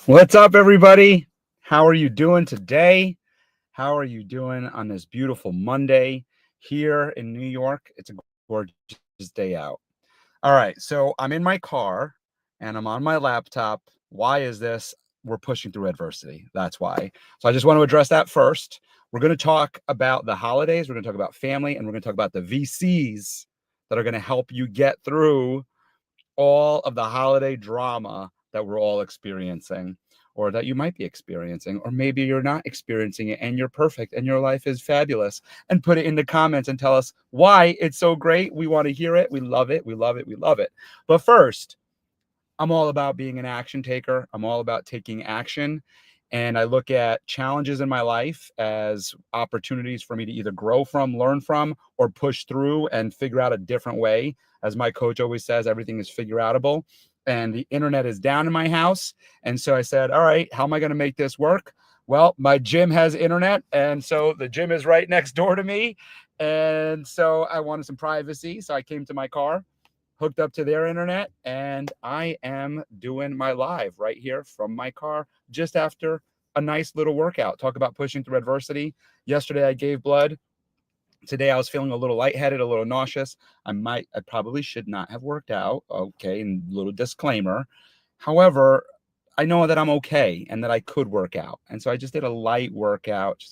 What's up, everybody? How are you doing today? How are you doing on this beautiful Monday here in New York? It's a gorgeous day out. All right, so I'm in my car and I'm on my laptop. Why is this? We're pushing through adversity. That's why. So I just want to address that first. We're going to talk about the holidays, we're going to talk about family, and we're going to talk about the VCs that are going to help you get through all of the holiday drama that we're all experiencing, or that you might be experiencing, or maybe you're not experiencing it and you're perfect and your life is fabulous. And put it in the comments and tell us why it's so great. We want to hear it. We love it. We love it. We love it. But first, I'm all about being an action taker. I'm all about taking action. And I look at challenges in my life as opportunities for me to either grow from, learn from, or push through and figure out a different way. As my coach always says, everything is figure outable. And the internet is down in my house. And so I said, all right, how am I going to make this work? Well, my gym has internet. And so the gym is right next door to me. And so I wanted some privacy. So I came to my car, hooked up to their internet, and I am doing my live right here from my car just after a nice little workout. Talk about pushing through adversity. Yesterday I gave blood. Today I was feeling a little lightheaded, a little nauseous. I probably should not have worked out. Okay, and little disclaimer. However, I know that I'm okay and that I could work out. And so I just did a light workout,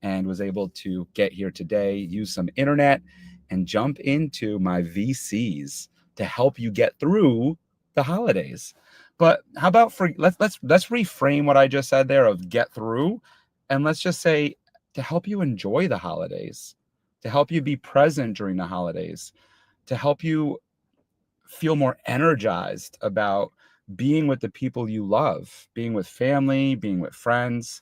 and was able to get here today, use some internet, and jump into my VCs to help you get through the holidays. But how about let's reframe what I just said there of get through, and let's just say to help you enjoy the holidays, to help you be present during the holidays, to help you feel more energized about being with the people you love, being with family, being with friends.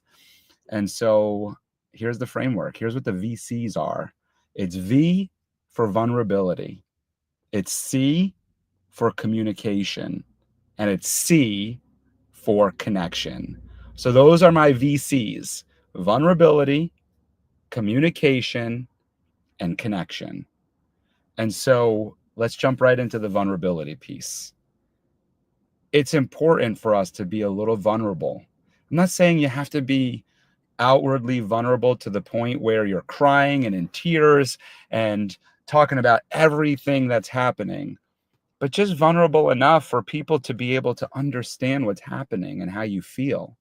And so here's the framework. Here's what the VCs are. It's V for vulnerability. It's C for communication. And it's C for connection. So those are my VCs: vulnerability, communication, and connection. And so let's jump right into the vulnerability piece. It's important for us to be a little vulnerable. I'm not saying you have to be outwardly vulnerable to the point where you're crying and in tears and talking about everything that's happening, but just vulnerable enough for people to be able to understand what's happening and how you feel.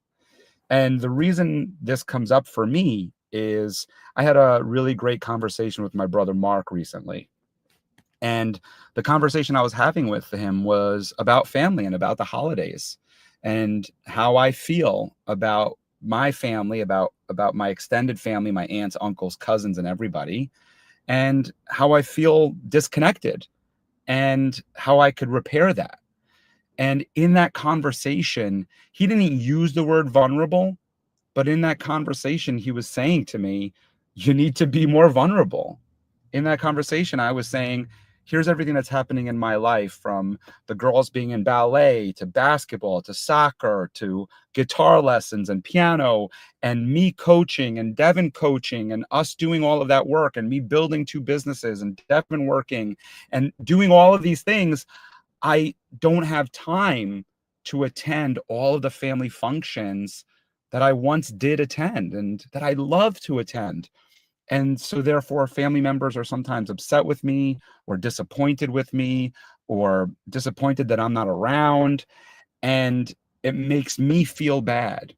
And the reason this comes up for me is I had a really great conversation with my brother Mark recently. And the conversation I was having with him was about family and about the holidays and how I feel about my family, about my extended family, my aunts, uncles, cousins, and everybody, and how I feel disconnected and how I could repair that. And in that conversation, he didn't use the word vulnerable, but in that conversation, he was saying to me, you need to be more vulnerable. In that conversation, I was saying, here's everything that's happening in my life, from the girls being in ballet to basketball to soccer to guitar lessons and piano, and me coaching and Devin coaching and us doing all of that work, and me building two businesses and Devin working and doing all of these things. I don't have time to attend all of the family functions that I once did attend and that I love to attend. And so therefore family members are sometimes upset with me or disappointed with me or disappointed that I'm not around, and it makes me feel bad.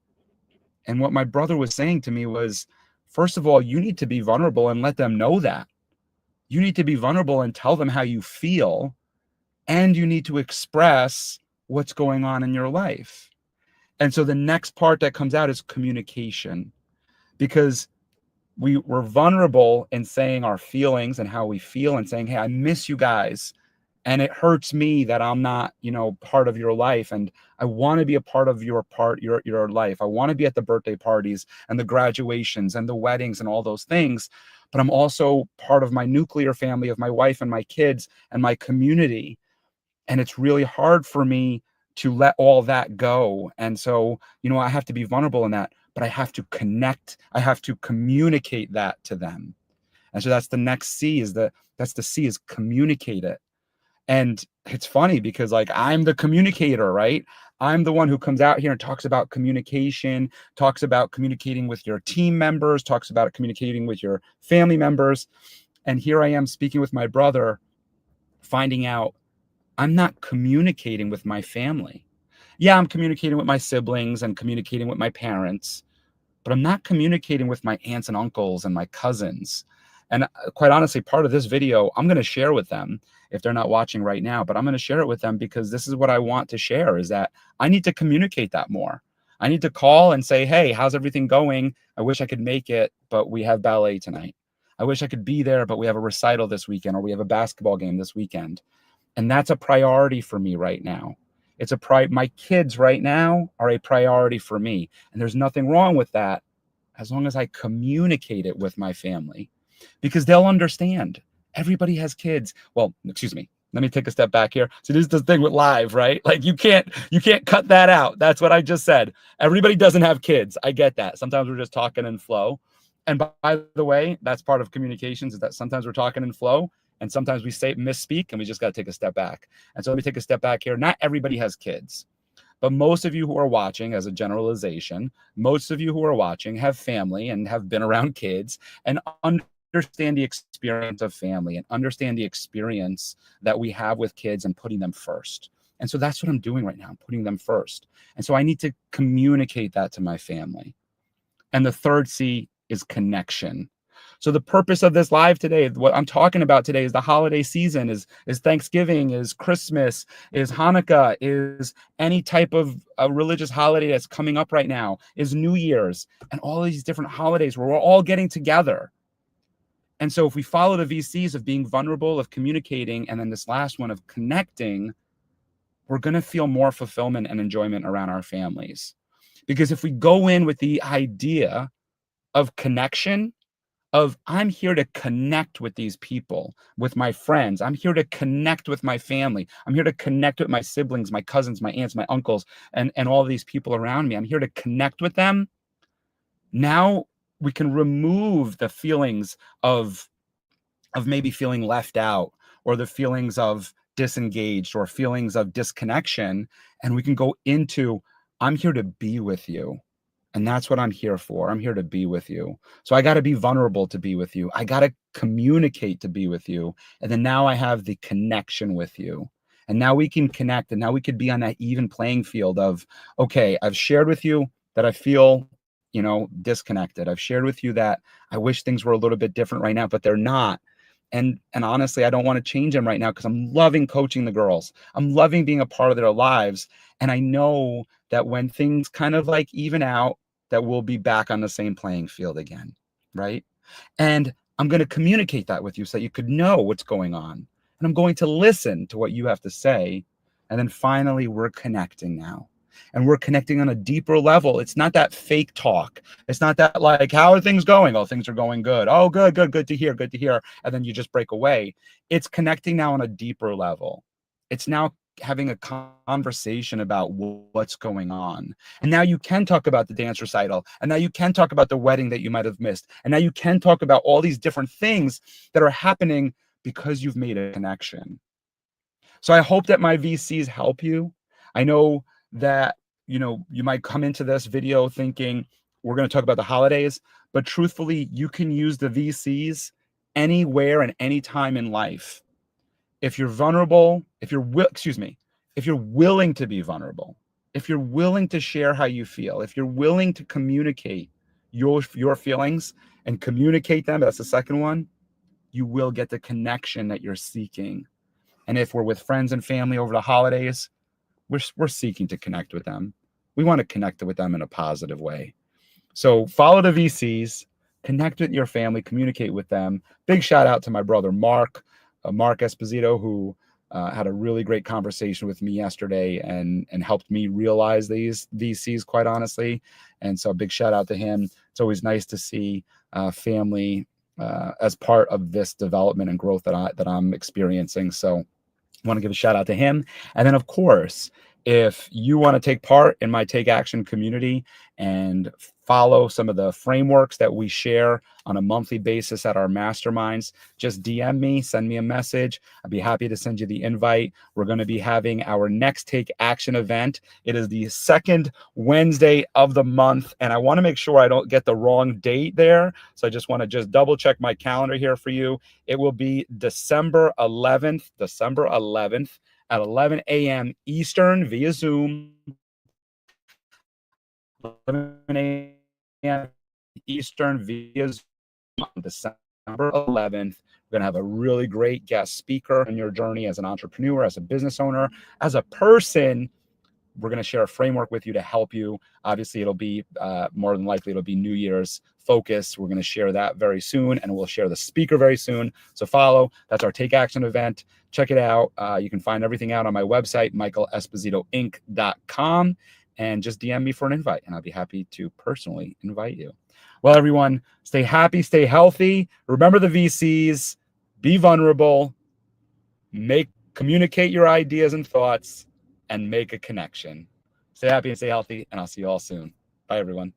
And what my brother was saying to me was, first of all, you need to be vulnerable and let them know that. You need to be vulnerable and tell them how you feel, and you need to express what's going on in your life. And so the next part that comes out is communication, because we're vulnerable in saying our feelings and how we feel and saying, hey, I miss you guys. And it hurts me that I'm not, part of your life. And I want to be a part of your life. I want to be at the birthday parties and the graduations and the weddings and all those things. But I'm also part of my nuclear family of my wife and my kids and my community. And it's really hard for me to let all that go. And so, I have to be vulnerable in that, but I have to connect. I have to communicate that to them. And so that's the next C, that's the C, is communicate it. And it's funny because like I'm the communicator, right? I'm the one who comes out here and talks about communication, talks about communicating with your team members, talks about communicating with your family members. And here I am speaking with my brother, finding out I'm not communicating with my family. Yeah, I'm communicating with my siblings and communicating with my parents, but I'm not communicating with my aunts and uncles and my cousins. And quite honestly, part of this video, I'm going to share with them if they're not watching right now, but I'm going to share it with them because this is what I want to share is that I need to communicate that more. I need to call and say, hey, how's everything going? I wish I could make it, but we have ballet tonight. I wish I could be there, but we have a recital this weekend or we have a basketball game this weekend. And that's a priority for me right now. It's my kids right now are a priority for me. And there's nothing wrong with that as long as I communicate it with my family because they'll understand. Everybody has kids. Well, excuse me. Let me take a step back here. So this is the thing with live, right? Like you can't cut that out. That's what I just said. Everybody doesn't have kids. I get that. Sometimes we're just talking in flow. And by the way, that's part of communications is that sometimes we're talking in flow and sometimes we misspeak and we just got to take a step back. And so let me take a step back here. Not everybody has kids. But most of you who are watching, as a generalization, most of you who are watching have family and have been around kids and understand the experience of family and understand the experience that we have with kids and putting them first. And so that's what I'm doing right now. I'm putting them first. And so I need to communicate that to my family. And the third C is connection. So the purpose of this live today, what I'm talking about today is the holiday season, is Thanksgiving, is Christmas, is Hanukkah, is any type of a religious holiday that's coming up right now, is New Year's, and all these different holidays where we're all getting together. And so if we follow the VCs of being vulnerable, of communicating, and then this last one of connecting, we're going to feel more fulfillment and enjoyment around our families. Because if we go in with the idea of connection, of I'm here to connect with these people, with my friends. I'm here to connect with my family. I'm here to connect with my siblings, my cousins, my aunts, my uncles, and all these people around me. I'm here to connect with them. Now we can remove the feelings of maybe feeling left out or the feelings of disengaged or feelings of disconnection. And we can go into, I'm here to be with you. And that's what I'm here for. I'm here to be with you. So I got to be vulnerable to be with you. I got to communicate to be with you. And then now I have the connection with you. And now we can connect. And now we could be on that even playing field of, okay, I've shared with you that I feel, disconnected. I've shared with you that I wish things were a little bit different right now, but they're not. And honestly, I don't want to change them right now because I'm loving coaching the girls. I'm loving being a part of their lives. And I know that when things kind of like even out, that we'll be back on the same playing field again, right? And I'm going to communicate that with you so that you could know what's going on. And I'm going to listen to what you have to say. And then finally, we're connecting now. And we're connecting on a deeper level. It's not that fake talk. It's not that like, how are things going? Oh, things are going good. Oh, good to hear, good to hear. And then you just break away. It's connecting now on a deeper level. It's now having a conversation about what's going on. And now you can talk about the dance recital. And now you can talk about the wedding that you might have missed. And now you can talk about all these different things that are happening because you've made a connection. So I hope that my VCs help you. I know that, you might come into this video thinking we're going to talk about the holidays, but truthfully, you can use the VCs anywhere and anytime in life. If you're vulnerable, if you're willing to be vulnerable, if you're willing to share how you feel, if you're willing to communicate your feelings and communicate them, that's the second one, you will get the connection that you're seeking. And if we're with friends and family over the holidays, we're seeking to connect with them. We want to connect with them in a positive way. So follow the VCs, connect with your family, communicate with them. Big shout out to my brother, Mark Esposito, who had a really great conversation with me yesterday and helped me realize these VCs, quite honestly. And so a big shout out to him. It's always nice to see family as part of this development and growth that I'm experiencing. So I want to give a shout out to him. And then, of course, If you want to take part in my Take Action community and follow some of the frameworks that we share on a monthly basis at our masterminds, just DM me, send me a message. I'd be happy to send you the invite. We're going to be having our next Take Action event. It is the second Wednesday of the month, and I want to make sure I don't get the wrong date there. So I just want to just double check my calendar here for you. It will be December 11th at 11 a.m. Eastern via Zoom. 11 a.m. Eastern via Zoom on December 11th. We're going to have a really great guest speaker in your journey as an entrepreneur, as a business owner, as a person. We're going to share a framework with you to help you. Obviously, it'll be more than likely, it'll be New Year's focus. We're going to share that very soon, and we'll share the speaker very soon. So follow. That's our Take Action event. Check it out. You can find everything out on my website, michaelespositoinc.com, and just DM me for an invite, and I'll be happy to personally invite you. Well, everyone, stay happy, stay healthy. Remember the VCs. Be vulnerable. Communicate your ideas and thoughts, and make a connection. Stay happy and stay healthy, and I'll see you all soon. Bye, everyone.